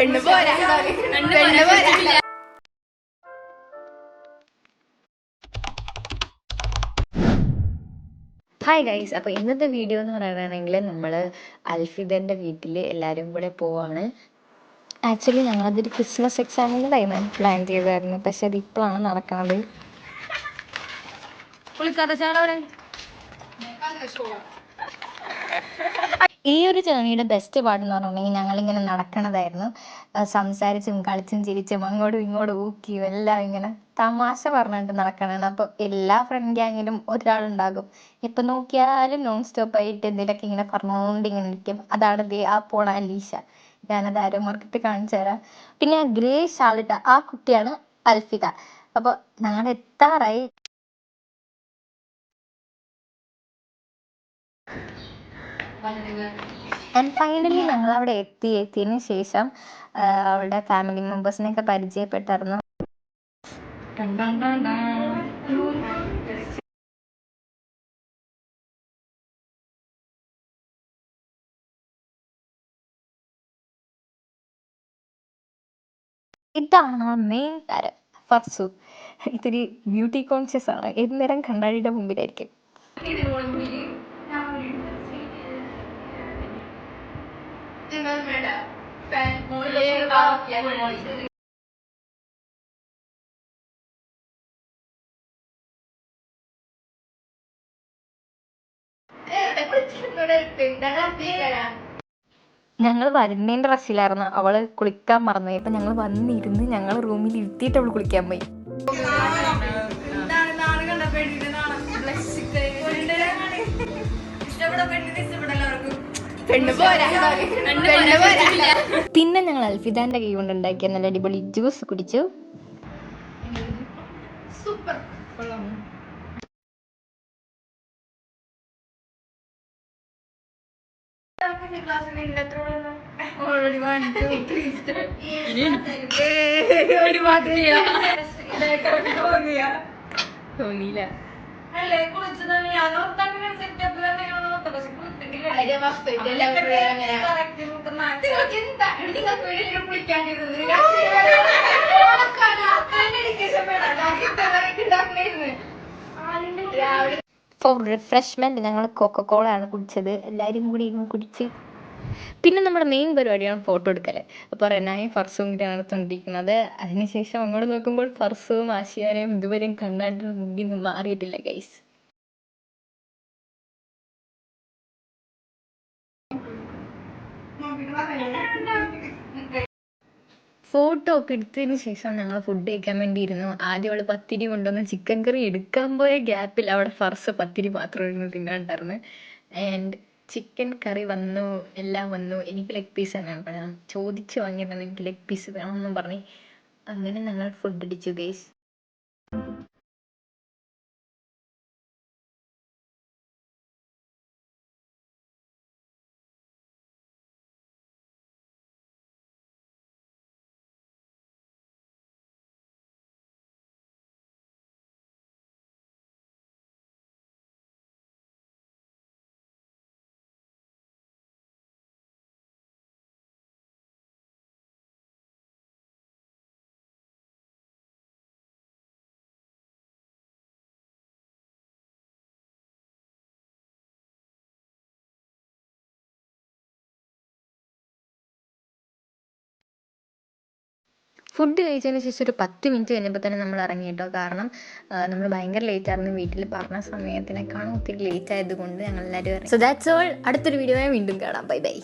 Hi guys, അപ്പോൾ ഇന്നത്തെ video എന്ന് പറയുകയാണെങ്കിൽ നമ്മൾ അൽഫിദൻ്റെ വീട്ടിൽ എല്ലാവരും കൂടെ പോവാണ്. ആക്ച്വലി ഞങ്ങളതൊരു ക്രിസ്മസ് എക്സാമിൻ്റെ ടൈമാണ് പ്ലാൻ ചെയ്തായിരുന്നു, പക്ഷെ അത് ഇപ്പോഴാണ് നടക്കുന്നത്. ഈ ഒരു ജേർണിയുടെ ബെസ്റ്റ് പാർട്ട് എന്ന് പറഞ്ഞിട്ടുണ്ടെങ്കിൽ ഞങ്ങളിങ്ങനെ നടക്കണതായിരുന്നു. സംസാരിച്ചും കളിച്ചും ചിരിച്ചും അങ്ങോട്ടും ഇങ്ങോട്ടും ഊക്കിയും എല്ലാം ഇങ്ങനെ തമാശ പറഞ്ഞിട്ട് നടക്കണതാണ്. അപ്പോൾ എല്ലാ ഫ്രണ്ട് ഗ്യാങ്ങിലും ഒരാളുണ്ടാകും, എപ്പോൾ നോക്കിയാലും നോൺ സ്റ്റോപ്പ് ആയിട്ട് എന്തെങ്കിലുമൊക്കെ ഇങ്ങനെ പറഞ്ഞുകൊണ്ട് ഇങ്ങനെ ഇരിക്കും. അതാണ് ആ പോണ അലീഷ. ഞാനത് ആരോമാർക്കിട്ട് കാണിച്ചു തരാം. പിന്നെ ആ ഗ്രേ ഷാളിട്ട ആ കുട്ടിയാണ് അൽഫിദ. അപ്പോൾ ഞങ്ങൾ എത്താറായി. ആൻഡ് ഫൈനലി ഞങ്ങൾ അവിടെ എത്തിയതിന് ശേഷം അവളുടെ ഫാമിലി മെമ്പേഴ്സിനെയൊക്കെ പരിചയപ്പെട്ടായിരുന്നു. ഇതാണ് മെയിൻ താരം ഫർസു. ഇത്തിരി ബ്യൂട്ടി കോൺഷ്യസ് ആണ്, ഏത് നേരം കണ്ണാടിയുടെ മുമ്പിലായിരിക്കും. ഞങ്ങൾ വരുന്നതിൻ്റെ റസ്സിലായിരുന്നു. അവള് കുളിക്കാൻ മറന്നുപോയി. അപ്പം ഞങ്ങൾ വന്നിരുന്ന് ഞങ്ങൾ റൂമിൽ ഇരുത്തിയിട്ട് അവൾ കുളിക്കാൻ പോയി. പിന്നെ ഞങ്ങൾ അൽഫിദാന്റെ കൈ കൊണ്ട് ഉണ്ടാക്കിയ നല്ല അടിപൊളി ജ്യൂസ് കുടിച്ചു. സൂപ്പർ. തോന്നിയില്ല. ഫോർ റിഫ്രഷ്മെന്റ് ഞങ്ങൾ കൊക്കക്കോള ആണ് കുടിച്ചത്. എല്ലാവരും കൂടി കുടിച്ച്. പിന്നെ നമ്മുടെ മെയിൻ പരിപാടിയാണ് ഫോട്ടോ എടുക്കല്. അപ്പോൾ റെനായും ഫർസും കൂടിയാണ് എടുത്തുകൊണ്ടിരിക്കുന്നത്. അതിനുശേഷം അങ്ങോട്ട് നോക്കുമ്പോൾ ഫർസുവും ആശിയാനെയും ഇതുവരെയും കണ്ണാടിൻ്റെ മുമ്പിൽ നിന്ന് മാറിയിട്ടില്ല ഗൈസ്. ഫോട്ടോ ഒക്കെ എടുത്തതിന് ശേഷം ഞങ്ങൾ ഫുഡ് കഴിക്കാൻ വേണ്ടി ഇരുന്നു. ആദ്യം അവൾ പത്തിരി കൊണ്ടുവന്ന് ചിക്കൻ കറി എടുക്കാൻ പോയ ഗ്യാപ്പിൽ അവിടെ ഫർസ് പത്തിരി മാത്രം ഇരുന്ന് തിന്നാണ്ടായിരുന്നു. ആൻഡ് ചിക്കൻ കറി വന്നു, എല്ലാം വന്നു. എനിക്ക് ലെഗ് പീസ് തന്നെ ഞാൻ ചോദിച്ചു വാങ്ങിയതാണ്, എനിക്ക് ലെഗ് പീസ് വേണമെന്നും പറഞ്ഞ്. അങ്ങനെ ഞങ്ങൾ ഫുഡ് അടിച്ചു ഗൈസ്. ഫുഡ് കഴിച്ചതിന് ശേഷം ഒരു 10 മിനിറ്റ് കഴിഞ്ഞപ്പോൾ തന്നെ നമ്മൾ ഇറങ്ങി കേട്ടോ. കാരണം നമ്മൾ ഭയങ്കര ലേറ്റ് ആയിരുന്നു. വീട്ടിൽ പറഞ്ഞ സമയത്തിനേക്കാളും ഒത്തിരി ലേറ്റ് ആയതുകൊണ്ട് ഞങ്ങൾ എല്ലാവരും ഇറങ്ങി. So that's all. അടുത്തൊരു വീഡിയോ വീണ്ടും കാണാം. Bye bye.